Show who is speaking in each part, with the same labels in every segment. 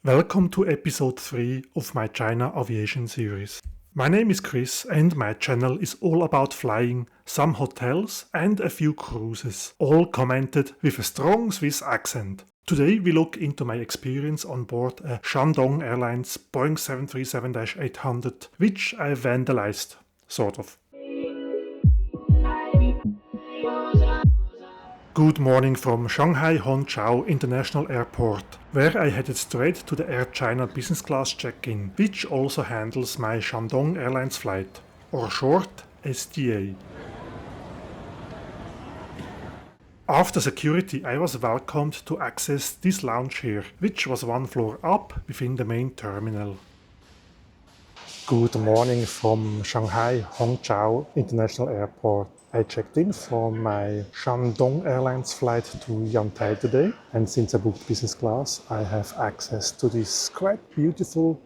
Speaker 1: Welcome to episode 3 of my China Aviation series. My name is Chris and my channel is all about flying, some hotels and a few cruises, all commented with a strong Swiss accent. Today we look into my experience on board a Shandong Airlines Boeing 737-800, which I vandalized, sort of. Good morning from Shanghai Hongqiao International Airport, where I headed straight to the Air China business class check-in, which also handles my Shandong Airlines flight, or short STA. After security, I was welcomed to access this lounge here, which was one floor up within the main terminal. Good morning from Shanghai Hongqiao International Airport. I checked in for my Shandong Airlines flight to Yantai today, and since I booked business class, I have access to this quite beautiful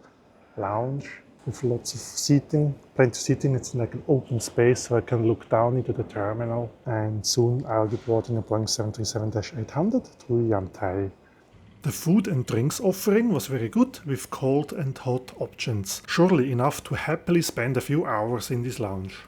Speaker 1: lounge with lots of seating, plenty of seating. It's like an open space so I can look down into the terminal, and soon I'll be boarding a Boeing 737-800 to Yantai. The food and drinks offering was very good with cold and hot options, surely enough to happily spend a few hours in this lounge.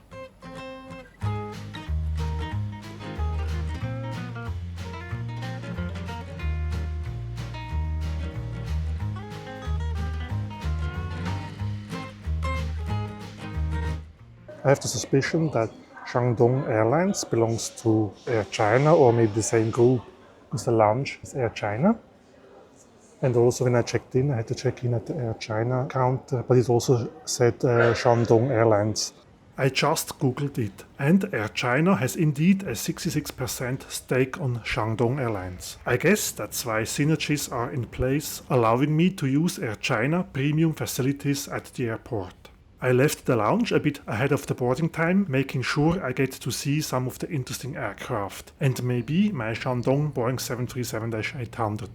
Speaker 1: I have the suspicion that Shandong Airlines belongs to Air China, or maybe the same group as the lounge is Air China. And also when I checked in, I had to check in at the Air China counter, but it also said Shandong Airlines. I just googled it, and Air China has indeed a 66% stake on Shandong Airlines. I guess that's why synergies are in place, allowing me to use Air China premium facilities at the airport. I left the lounge a bit ahead of the boarding time, making sure I get to see some of the interesting aircraft, and maybe my Shandong Boeing 737-800.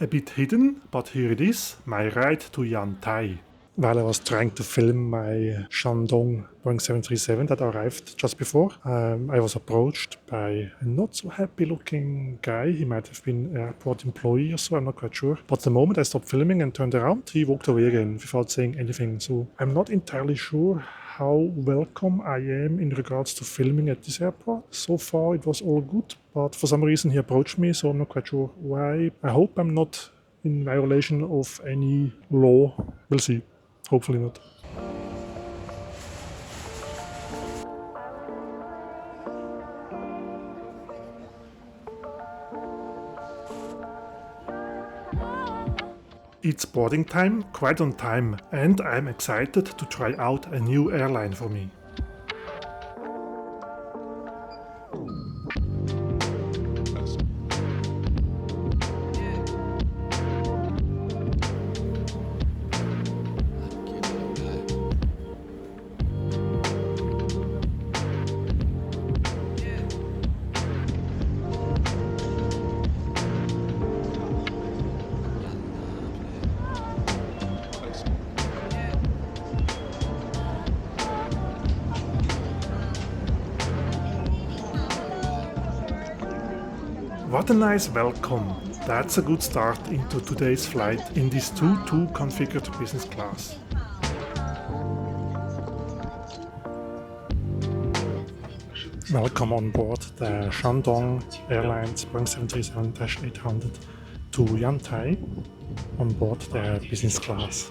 Speaker 1: A bit hidden, but here it is, my ride to Yantai. While I was trying to film my Shandong Boeing 737 that arrived just before, I was approached by a not so happy looking guy. He might have been an airport employee or so, I'm not quite sure. But the moment I stopped filming and turned around, he walked away again without saying anything. So I'm not entirely sure how welcome I am in regards to filming at this airport. So far it was all good, but for some reason he approached me, so I'm not quite sure why. I hope I'm not in violation of any law. We'll see. Hopefully not. It's boarding time, quite on time, and I'm excited to try out a new airline for me. What a nice welcome. That's a good start into today's flight in this 2-2 configured business class. Welcome on board the Shandong Airlines Boeing 737-800 to Yantai on board their business class.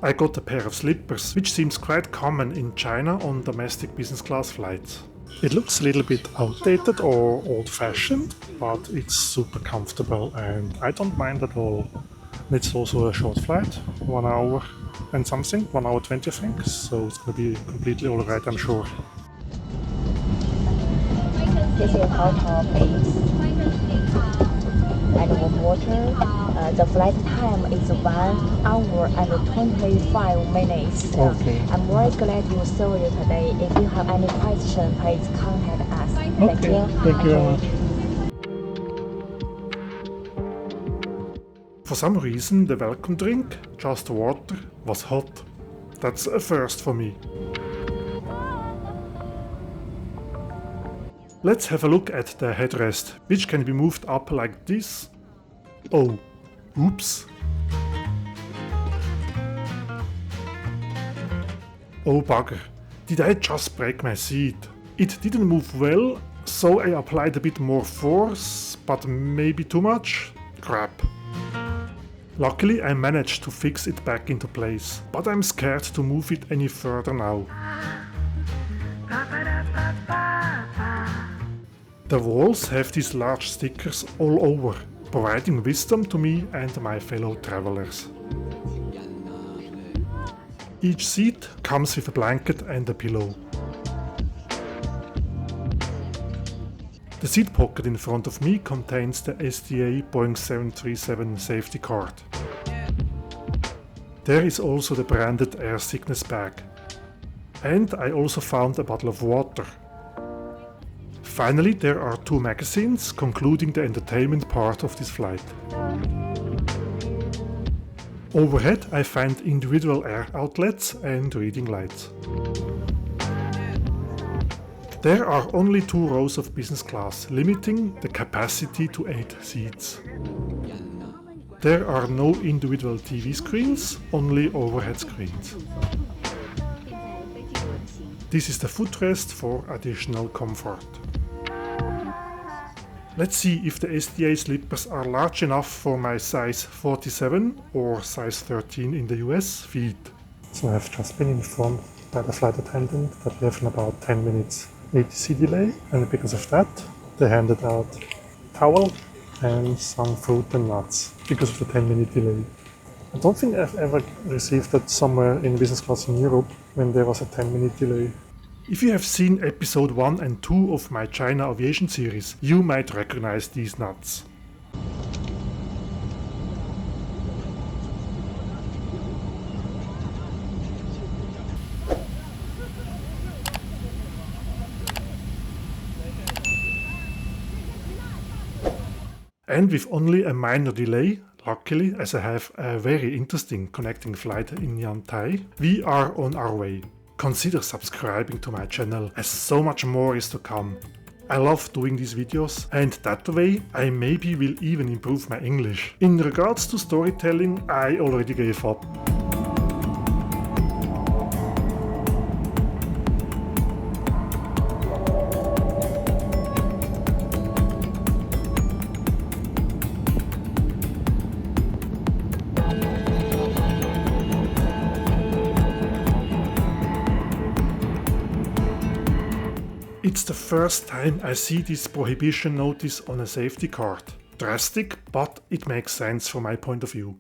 Speaker 1: I got a pair of slippers, which seems quite common in China on domestic business class flights. It looks a little bit outdated or old-fashioned, but it's super comfortable and I don't mind at all. It's also a short flight, 1 hour and something, 1 hour 20 I think, so it's going to be completely alright, I'm sure.
Speaker 2: This is hotel base and with water. The flight time is 1 hour and 25 minutes.
Speaker 1: Okay.
Speaker 2: I'm very glad you saw you today. If you have any question, please contact us. Thank you.
Speaker 1: Thank you very much. For some reason, the welcome drink, just water, was hot. That's a first for me. Let's have a look at the headrest, which can be moved up like this. Oh, oops. Oh bugger, did I just break my seat? It didn't move well, so I applied a bit more force, but maybe too much? Crap. Luckily I managed to fix it back into place, but I'm scared to move it any further now. The walls have these large stickers all over, providing wisdom to me and my fellow travelers. Each seat comes with a blanket and a pillow. The seat pocket in front of me contains the STA Boeing 737 safety card. There is also the branded air sickness bag. And I also found a bottle of water. Finally, there are 2 magazines concluding the entertainment part of this flight. Overhead I find individual air outlets and reading lights. There are only 2 rows of business class, limiting the capacity to 8 seats. There are no individual TV screens, only overhead screens. This is the footrest for additional comfort. Let's see if the STA slippers are large enough for my size 47 or size 13 in the US feet. So I have just been informed by the flight attendant that we have in about 10 minutes ATC delay, and because of that they handed out towel and some fruit and nuts because of the 10-minute delay. I don't think I've ever received that somewhere in business class in Europe when there was a 10-minute delay. If you have seen episode 1 and 2 of my China Aviation series, you might recognize these nuts. And with only a minor delay, luckily as I have a very interesting connecting flight in Yantai, we are on our way. Consider subscribing to my channel, as so much more is to come. I love doing these videos, and that way I maybe will even improve my English. In regards to storytelling, I already gave up. It's the first time I see this prohibition notice on a safety card. Drastic, but it makes sense from my point of view.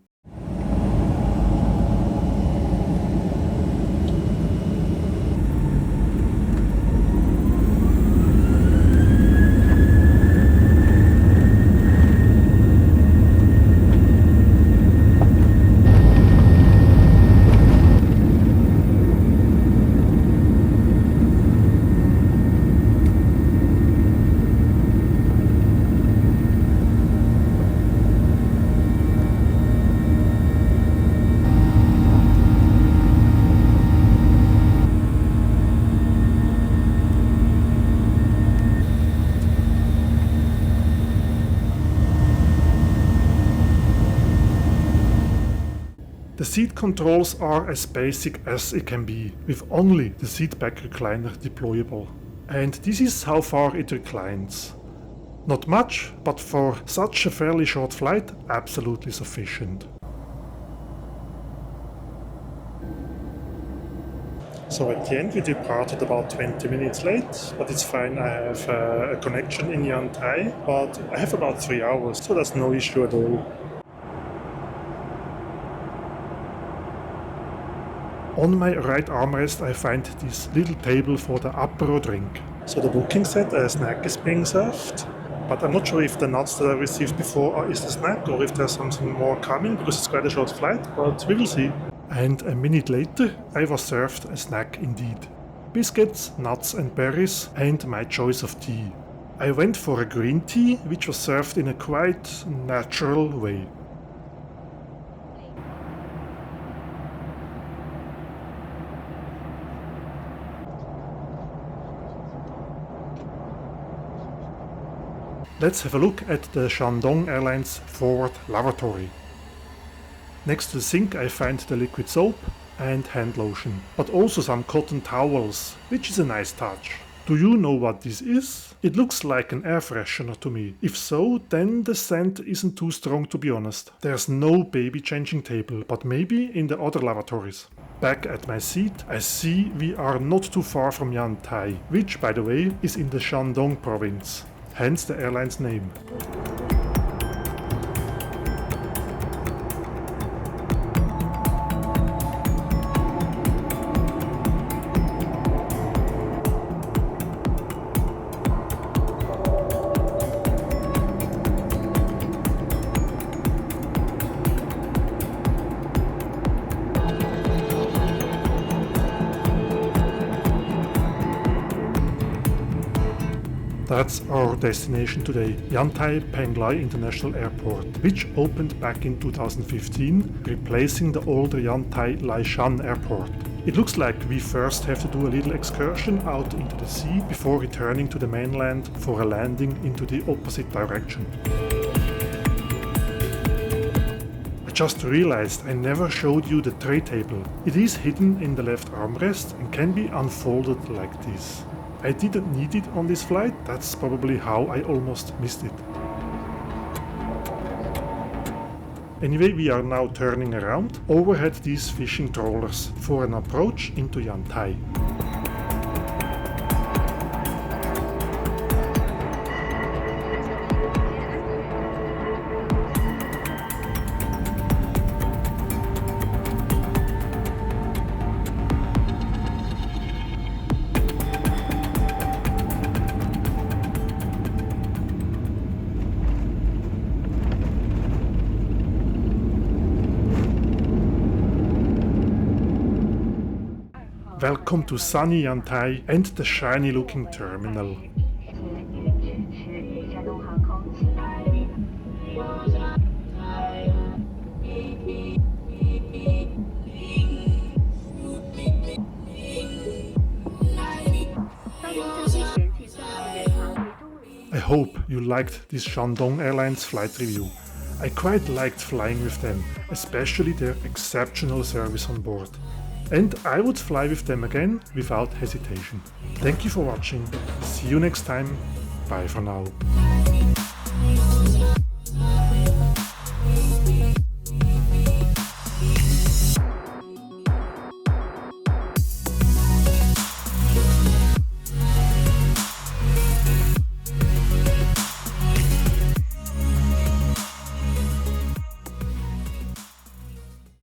Speaker 1: The seat controls are as basic as it can be, with only the seat back recliner deployable. And this is how far it reclines. Not much, but for such a fairly short flight, absolutely sufficient. So at the end we departed about 20 minutes late, but it's fine, I have a connection in Yantai, but I have about 3 hours, so that's no issue at all. On my right armrest I find this little table for the apero drink. So the booking said a snack is being served, but I'm not sure if the nuts that I received before is the snack or if there's something more coming, because it's quite a short flight, but we will see. And a minute later I was served a snack indeed. Biscuits, nuts and berries, and my choice of tea. I went for a green tea, which was served in a quite natural way. Let's have a look at the Shandong Airlines forward lavatory. Next to the sink I find the liquid soap and hand lotion, but also some cotton towels, which is a nice touch. Do you know what this is? It looks like an air freshener to me. If so, then the scent isn't too strong, to be honest. There's no baby changing table, but maybe in the other lavatories. Back at my seat, I see we are not too far from Yantai, which, by the way, is in the Shandong province, hence the airline's name. That's our destination today, Yantai Penglai International Airport, which opened back in 2015, replacing the older Yantai Laishan Airport. It looks like we first have to do a little excursion out into the sea before returning to the mainland for a landing into the opposite direction. I just realized I never showed you the tray table. It is hidden in the left armrest and can be unfolded like this. I didn't need it on this flight, that's probably how I almost missed it. Anyway, we are now turning around overhead these fishing trawlers for an approach into Yantai. Welcome to sunny Yantai and the shiny looking terminal. I hope you liked this Shandong Airlines flight review. I quite liked flying with them, especially their exceptional service on board. And I would fly with them again without hesitation. Thank you for watching. See you next time. Bye for now.